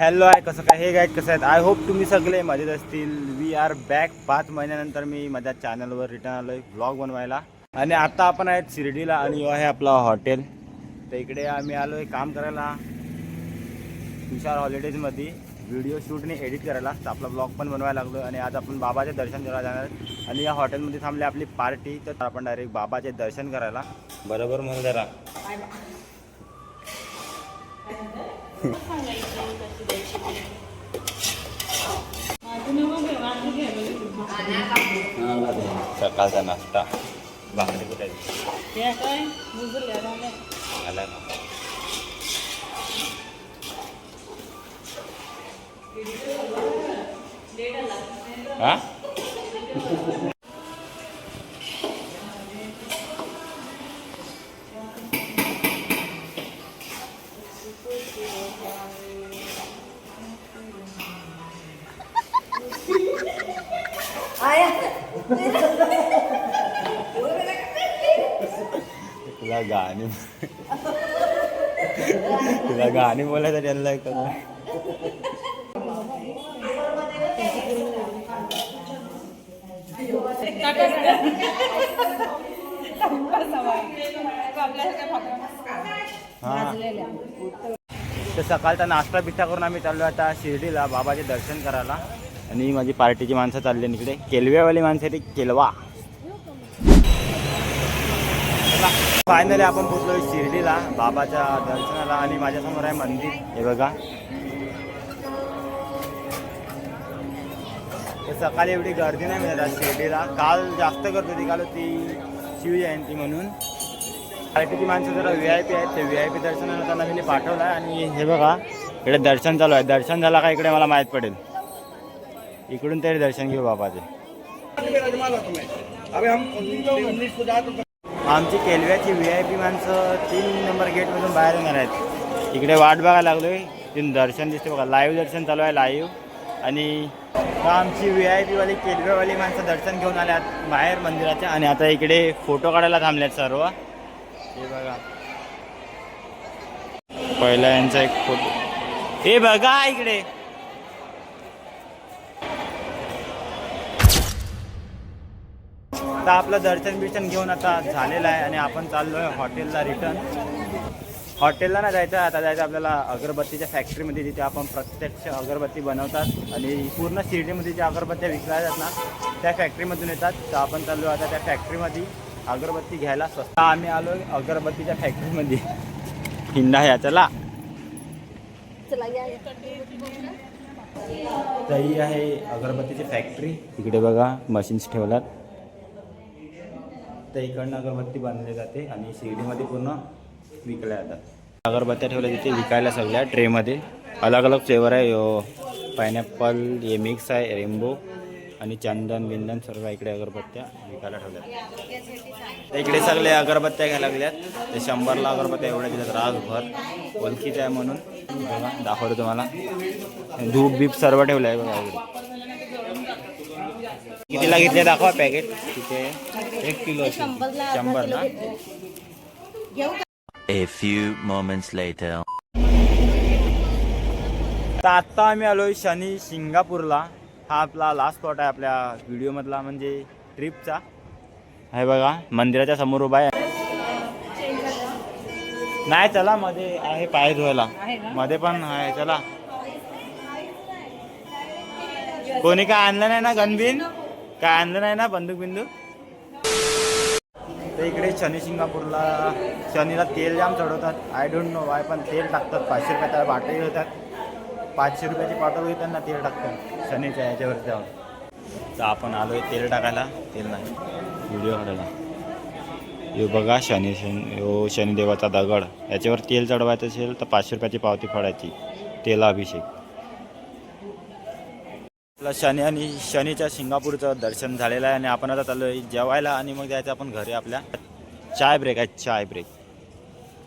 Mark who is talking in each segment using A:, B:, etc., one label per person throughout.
A: Hello आहे कसं काय हे गाईड कसं आहेत. आय होप तुम्ही सगळे मजेत असतील. वी आर बॅक 5 महिन्यानंतर मी माझ्या चॅनलवर रिटर्न आलो आहे व्लॉग बनवायला. आणि आता आपण आहेत शिर्डीला आणि आहे आपला हॉटेल. तर इकडे आम्ही आलो आहे काम करायला तुषार हॉलिडेजमध्ये व्हिडिओ शूटने एडिट करायला. तर आपला ब्लॉग पण बनवायला लागलो आणि आज आपण बाबाचे दर्शन करायला जाणार आणि या हॉटेलमध्ये थांबली आपली पार्टी. तर आपण डायरेक्ट बाबाचे दर्शन करायला. बरोबर म्हणून जरा सकाळचा नाश्ता भाकरी कुठे आला ना. हा तुला गाणी तुला गाणी बोलायचं त्यांना तर सकाळचा नाश्ता बिष्टा करून आम्ही चाललो आता शिर्डीला बाबाचे दर्शन करायला. आणि माझी पार्टीची माणसं चालली इकडे केलव्यावाली माणसं ती केलवा. फायनली आपण पोचलो शिर्डीला बाबाच्या दर्शनाला आणि माझ्यासमोर आहे मंदिर हे बघा. सकाळी एवढी गर्दी नाही मिळत शिर्डीला. काल जास्त गर्दी होती, काल ती शिवजयंती म्हणून. पार्टीची माणसं जरा VIP आहेत, ते VIP दर्शनाला त्यांना मी पाठवलं आहे. आणि हे बघा इकडे दर्शन चालू आहे. दर्शन झाला का इकडे मला माहीत पडेल. इकडून तरी दर्शन घेऊ बाबाचे. आमची केलव्याची VIP माणसं 3 नंबर गेटमधून बाहेर येणार आहेत. इकडे वाट बघायला लागलो आहे. तिथून दर्शन दिसते बघा, लाईव्ह दर्शन चालू आहे लाईव्ह. आणि आमची VIP वाली केलव्यावाली माणसं दर्शन घेऊन आल्यात बाहेर मंदिराच्या. आणि आता इकडे फोटो काढायला थांबल्यात सर्व. हे बघा पहिला यांचा एक फोटो. हे बघा इकडे आता आपलं दर्शन बिर्शन घेऊन आता झालेलं आहे आणि आपण चाललो आहे हॉटेलला रिटर्न. हॉटेलला ना जायचं, आता जायचं आपल्याला अगरबत्तीच्या फॅक्टरीमध्ये, जिथे आपण प्रत्यक्ष अगरबत्ती बनवतात आणि पूर्ण शिर्डीमध्ये ज्या अगरबत्त्या विकल्या जातात ना त्या फॅक्टरीमधून येतात. तर आपण चाललो आता त्या फॅक्टरीमध्ये अगरबत्ती घ्यायला. स्वतः आम्ही आलो अगरबत्तीच्या फॅक्टरीमध्ये. हिंडा या चला. ही आहे अगरबत्तीची फॅक्टरी. इकडे बघा मशीन्स ठेवल्यात. तर इकडनं अगरबत्ती बांधली जाते आणि शिर्डीमध्ये पूर्ण विकल्या जातात. अगरबत्त्या ठेवल्या तिथे विकायला सगळ्या ट्रेमध्ये. अलग अलग फ्लेवर आहे. पायनॅपल हे मिक्स आहे, रेनबो आणि चंदन बिंदन सर्व इकडे अगरबत्त्या विकायला ठेवल्यात. तर इकडे सगळे अगरबत्त्या घ्यायला लागल्यात. ते 100ला अगरबत्त्या एवढ्या दिल्यात राजभर. ओळखीचं आहे म्हणून बघा दाखवतो तुम्हाला. धूप बीप सर्व ठेवलं आहे बघा इकडे. कितीला घेतले दाखवा पॅकेट. तिथे 1 किलो 100 ना.
B: A few moments later.
A: तर आत्ता आम्ही आलोय शनी सिंगापूरला. हा आपला लास्ट स्पॉट आहे आपल्या व्हिडिओमधला, म्हणजे ट्रिपचा. आहे बघा मंदिराच्या समोर उभा आहे. नाही चला मध्ये आहे पाय धुवायला, मध्ये पण आहे चला. कोणी काय आणलं नाही ना गनबिन, काय आणलं नाही ना बंदूक बिंदूक. तर इकडे शनी सिंगापूरला शनीला तेल जाम चढवतात. आय डोंट नो वाय, पण तेल टाकतात. 500 रुपयाच्या बाटली होतात. 500 रुपयाची बॉटल घेताना तेल टाकतात शनीच्या याच्यावर जाऊन. तर आपण आलो आहे तेल टाकायला. तेल नाही व्हिडिओ काढायला. हे बघा शनिदेवाचा दगड. याच्यावर तेल चढवायचं असेल तर 500 रुपयाची पावती फाडायची. तेला अभिषेक. शनी आणि शनीच्या सिंगापूरचं दर्शन झालेलं आहे आणि आपण आता चाललो आहे जेवायला आणि मग जायचं आपण घरी. आपल्या चाय ब्रेक आहे, चाय ब्रेक.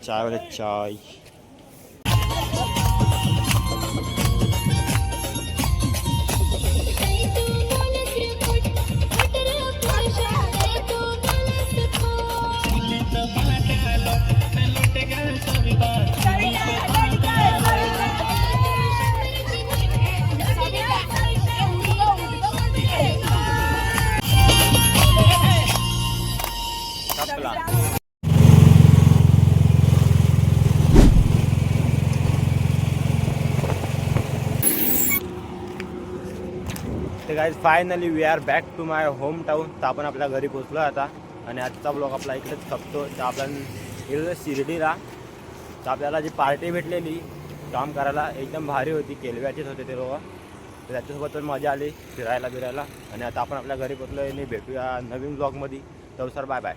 A: चायवाले चाय. Guys finally we are back to my home hometown आपण आपल्या घरी पोचलो आता आणि आजचा ब्लॉग आपला इकडेच खपतो. तर आपण गेलो शिर्डीला. तर आपल्याला जी पार्टी भेटलेली काम करायला एकदम भारी होती. केलव्याचेच होते ते लोक. तर त्याच्यासोबत पण मजा आली फिरायला बिरायला. आणि आता आपण आपल्या घरी पोचलो आणि भेटूया नवीन ब्लॉगमध्ये. तर सर बाय बाय.